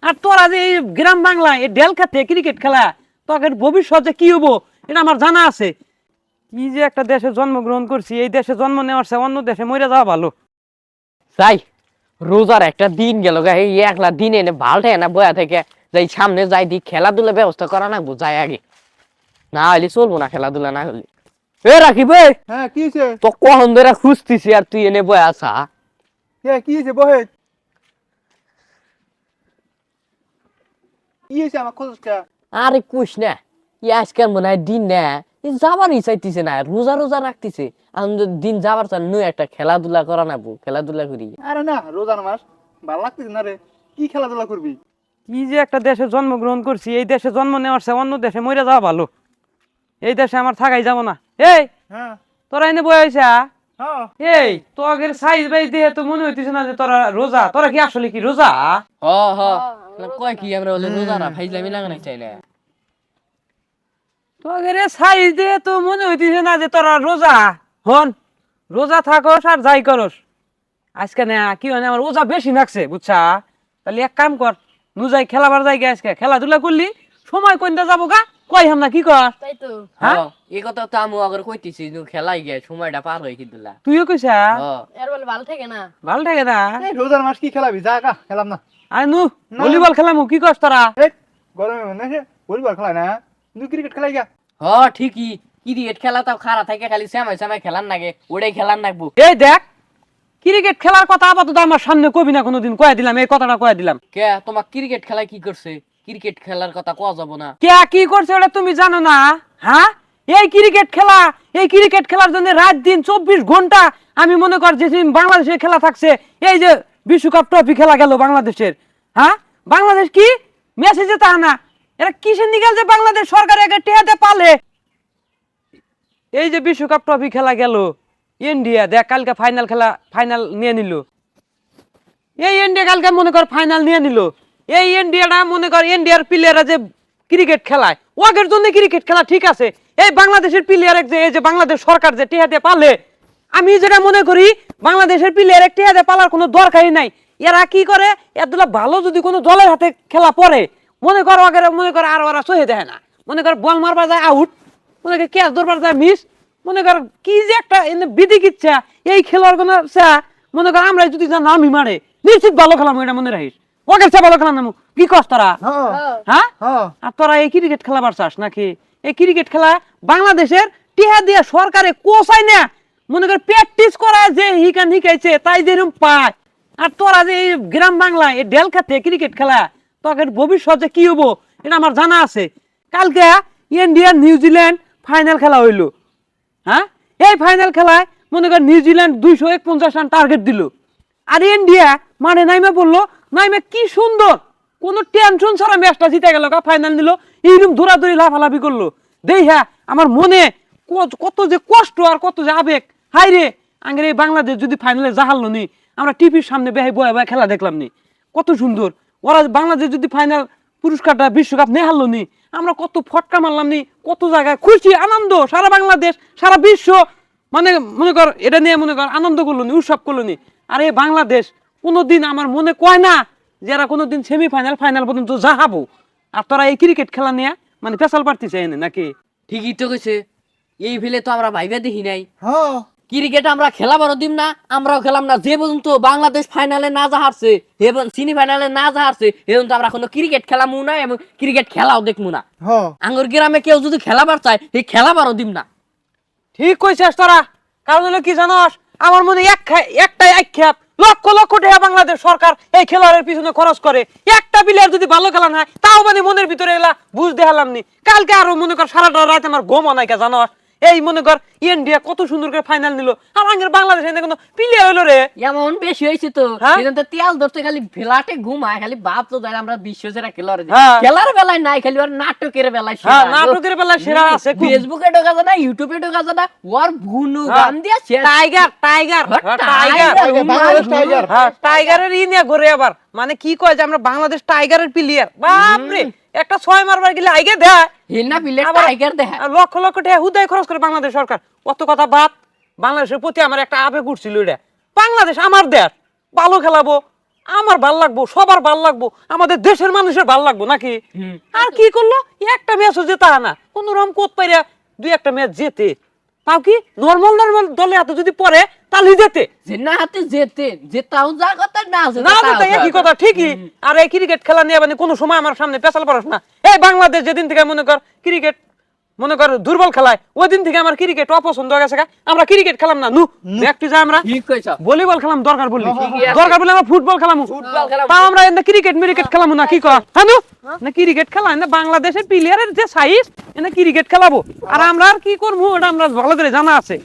আর তোরা যে এই গ্রাম বাংলা এই ডেল খেতে ক্রিকেট খেলা তোদের ভবিষ্যতে কি হবো এটা আমার জানা আছে। কি যে একটা দেশে জন্মগ্রহণ করছি, এই দেশে জন্ম নেওয়ার চেয়ে অন্য দেশে মরে যাওয়া ভালো। যাই রোজার একটা দিন গেল গা, এই একলা দিন এনে ভাল থাকে না বয়া থেকে। যাই সামনে যাই দি খেলাধুলা ব্যবস্থা করা না যাই আগে, না হলে চলবো না খেলাধুলা না হলে। এ রাখিব হ্যাঁ কি হয়েছে? তো কখন ধরে খুঁজতেছি আর তুই এনে বয়া আসা। হ্যাঁ কি হয়েছে বহে? কি হয়েছে আমার খোঁজটা? আরে কুস না, আজকাল মনে হয় দিন না যাবারই চাইতেছে না, রোজা রোজা রাখতেছে। আমি দিন যাবার চান নই একটা খেলাধুলা করা না, খেলাধুলা করি। আরে না রোজার মাস ভালো লাগতেছে না রে, কি খেলাধুলা করবি? কি যে একটা দেশে জন্মগ্রহণ করছি, এই দেশে জন্ম নেওয়ার চেয়ে অন্য দেশে মরে যাওয়া ভালো। এই দেশে আমার থাকাই যাব না। এই হ্যাঁ তোরা এনে বয়ে হয়েছে হ্যাঁ এই তোদের সাইজ বাইজ দিয়ে তো মনে হইতেছে না যে তোরা রোজা। তোরা কি আসলে কি রোজা? হ হ কয় কি আমরা বলে রোজা না ফাইজলামি লাগানো চাই না। তোদের সাইজ দিয়ে তো মনে হইতেছে না যে তোরা রোজা। হন রোজা থাকস আর যাই করস, আজকে না কি মানে আমার রোজা বেশি লাগছে বুঝছা। তাহলে এক কাম কর, নু যাই খেলাবার যাই গে, আজকে খেলাধুলা করলি সময় কোনটা যাবো গা কই হাম না কি কর। তাই তো হ্যাঁ এই কথা তো আমি আগে কইতেছি খেলাই গে সময়টা পার হয়ে কিন্তু। তুইও কইছা এর বলে ভালো থাকে না। ভাল থাকে না। এই রোজার মাস কি খেলাবি? যা কা খেলাম না। আরে নু ভলিবল খেলামু কি করস তোরা? এই গরমে মনে আছে ভলিবল খেলা না, তুই ক্রিকেট খেলাই গা। হ ঠিকই, ক্রিকেট খেলা তাও খারাপ থাকে, খালি সেমাই সেমাই খেলার নাগে, ওটাই খেলার নাগবো। এই দেখ ক্রিকেট খেলার কথা আপাতত আমার সামনে কবি না কোনোদিন, কয়ে দিলাম এই কথাটা কয়ে দিলাম। কে তোমার ক্রিকেট খেলায় কি করছে? ক্রিকেট খেলার কথা কোয়া যাব না। কে কি করছে ওটা তুমি জানো না? হ্যাঁ এই ক্রিকেট খেলা, এই ক্রিকেট খেলার জন্য রাত দিন 24 ঘন্টা আমি মনে কর যে বাংলাদেশের খেলা থাকছে। এই যে বিশ্বকাপ ট্রফি খেলা গেল বাংলাদেশের, হ্যাঁ বাংলাদেশ কি মেসে যেতে না, এরা কিসের নিকাল যে বাংলাদেশ সরকার একে টেহাতে পালে। এই যে বিশ্বকাপ ট্রফি খেলা গেল, ইন্ডিয়া দেখ কালকে ফাইনাল নিয়ে নিল। এই ইন্ডিয়া কালকে মনে কর ফাইনাল নিয়ে নিল। এই ইন্ডিয়াটা মনে কর ইন্ডিয়ার প্লেয়াররা যে ক্রিকেট খেলায় ওদের জন্য ক্রিকেট খেলা ঠিক আছে। এই বাংলাদেশের প্লেয়ার যে এই যে বাংলাদেশ সরকার যে টিহাতে পালে, আমি যেটা মনে করি বাংলাদেশের প্লেয়ার এক টিহাতে পালার কোনো দরকারই নাই। এরা কি করে এতগুলা ভালো যদি কোনো দলের হাতে খেলা পড়ে মনে কর ওদের মনে কর আর ওরা সহে দেয় না, মনে কর বল মারবার যায় আউট, মনে কর ক্যাচ ধরবার যায় মিস, মনে কর কি যে একটা বিধি কিচ্ছা এই খেলোয়াড় গুলো মনে কর আমরা যদি যা নামি মারে নিশ্চিত ভালো খেলাম, এটা মনে রাখিস ওকে ভালো খেলাম নামু কি কস তোরা? হ্যাঁ হ্যাঁ হ্যাঁ আর তোরা এই ক্রিকেট খেলাবার চাস নাকি? এই ক্রিকেট খেলা বাংলাদেশের টিহা দিয়ে সরকারে কোচাই না, মনে কর প্র্যাকটিস করা যে হিকাইছে তাই যেরকম পায়। আর তোরা যে এই গ্রাম বাংলা এই ডেল খেতে ক্রিকেট খেলা তোদের ভবিষ্যতে কি হবো এটা আমার জানা আছে। কালকে ইন্ডিয়া নিউজিল্যান্ড ফাইনাল খেলা হইলো, হ্যাঁ এই ফাইনাল খেলায় মনে কর নিউজিল্যান্ড 251 রান টার্গেট দিল, আর ইন্ডিয়া মানে নাইমে বললো, নাইমে কি সুন্দর কোনো টেনশন ছাড়া ম্যাচটা জিতে গেল, ফাইনাল নিল এইরকম দৌড়াদৌড়ি লাফালাফি করলো। দেই হ্যাঁ আমার মনে কত যে কষ্ট আর কত যে আবেগ। হাই রে আঙ্গের এই বাংলাদেশ যদি ফাইনালে জাহালো নি, আমরা টিভির সামনে বেহাই বয়ে বয়ে খেলা দেখলাম নি কত সুন্দর। ওরা বাংলাদেশ যদি ফাইনাল পুরস্কারটা বিশ্বকাপ নিয়ে হারলো নি, আমরা কত ফটকা মারলাম নি, কত জায়গায় খুশি আনন্দ সারা বাংলাদেশ সারা বিশ্ব মানে মনে কর এটা নিয়ে মনে কর আনন্দ করলো নি, উৎসব করলো নি। আর এই বাংলাদেশ কোনোদিন আমার মনে কয় না যে এরা কোনোদিন সেমিফাইনাল ফাইনাল পর্যন্ত যাহাবো। আর তোরা এই ক্রিকেট খেলা নিয়ে মানে পেশাল পারতেছে এনে নাকি? ঠিকই তো কইছে, এই ফেলে তো আমরা ভাইবা দেখি নাই। হ্যাঁ ক্রিকেট আমরা খেলাবারও দিম না, আমরাও খেলাম না। যে পর্যন্ত বাংলাদেশ ফাইনালে না যা হারছে, সেমি ফাইনালে না যা হারছে, এ পর্যন্ত আমরা কোনো ক্রিকেট খেলামু না এবং ক্রিকেট খেলাও দেখবো না। হ্যাঁ আঙ্গুর গ্রামে কেউ যদি খেলাবার চায় এই খেলাবারও দিম না। ঠিক কইছিস তোরা, কারণ হলো কি জানোস আমার মনে একটাই আক্ষেপ, লক্ষ লক্ষ টাকা বাংলাদেশ সরকার এই খেলোয়াড়ের পিছনে খরচ করে, একটা প্লেয়ার যদি ভালো খেলা না হয় তাও মানে মনের ভিতরে এলা বুঝতে হারলাম নি। কালকে আরো মনে কর সারাটা রাত আমার ঘুম নাই কে জানোস। এই মনে কর ইন্ডিয়া কত সুন্দর করে ফাইনাল নিল, আর আমাদের বাংলাদেশ এনে কোনো প্লেয়ার হলো রে এমন বেশি হয়েছে তো হ্যাঁ? সেজন্য তেল ধরতে খালি ফেলাটে ঘুমায়, খালি বাপ তো যায় আমরা বিশ্ব সেরা খেলোয়াড়। হ্যাঁ। খেলার বেলায় নাই, খালি ওর নাটকের বেলায় হ্যাঁ সেরা। নাটকের বেলা সেরা আছে খুব। ফেসবুকে ঢোকা যায় না, ইউটিউবে ঢোকা যায় না, ওর গুনু গান দিয়া শেষ। Tiger tiger tiger Bangladesh tiger. হ্যাঁ টাইগারের ই নিয়ে ঘুরে আবার মানে কি কয় যে আমরা বাংলাদেশ টাইগারের প্লেয়ার, বাপরে একটা 6 মারবার গেলে আইগে দেয় হিনা পিলে আবার টাইগার দেখা। আর লক্ষ লক্ষ টাকা হুদায় খরচ করে বাংলাদেশ সরকার। অত কথা বাদ, বাংলাদেশের প্রতি আমার একটা আবেগ উঠছিল, এটা বাংলাদেশ আমার দেশ, ভালো খেলাবো আমার ভাল লাগবো, সবার ভাল লাগবো, আমাদের দেশের মানুষের ভাল লাগবো নাকি? আর কি করলো, একটা ম্যাচও জেতা না, কোন রকম কোত পাইরা দুই একটা ম্যাচ জেতে, তাও কি নরমাল নরমাল দলে এত যদি পড়ে তাহলে জেতে যে না হাতে যেতে যেতাও যা কথা না যেতে না তাও জেতে, যা একই কথা ঠিকই। আর এই ক্রিকেট খেলা নিয়ে মানে কোনো সময় আমার সামনে পেছাল পড়াস না। এই বাংলাদেশ যেদিন থেকে মনে কর ক্রিকেট মনে কর দুর্বল খেলায়, ওই দিন থেকে আমার ক্রিকেট অপছন্দ হয়ে গেছে গা। আমরা ক্রিকেট খেলাম না, নু একটু যাই আমরা ঠিক কইছ ভলিবল খেলাম, দরকার বললি ঠিকই আছে। দরকার বলে আমরা ফুটবল খেলাম, ফুটবল খেলাম। তাও আমরা এনে ক্রিকেট মিরিকেট খেলাম না, কি কয় হ্যাঁ না? ক্রিকেট খেলা না, বাংলাদেশের প্লেয়ারের যে সাইজ এনে ক্রিকেট খেলাবো, আর আমরা আর কি করবো ওটা আমরা ভালো করে জানা আছে।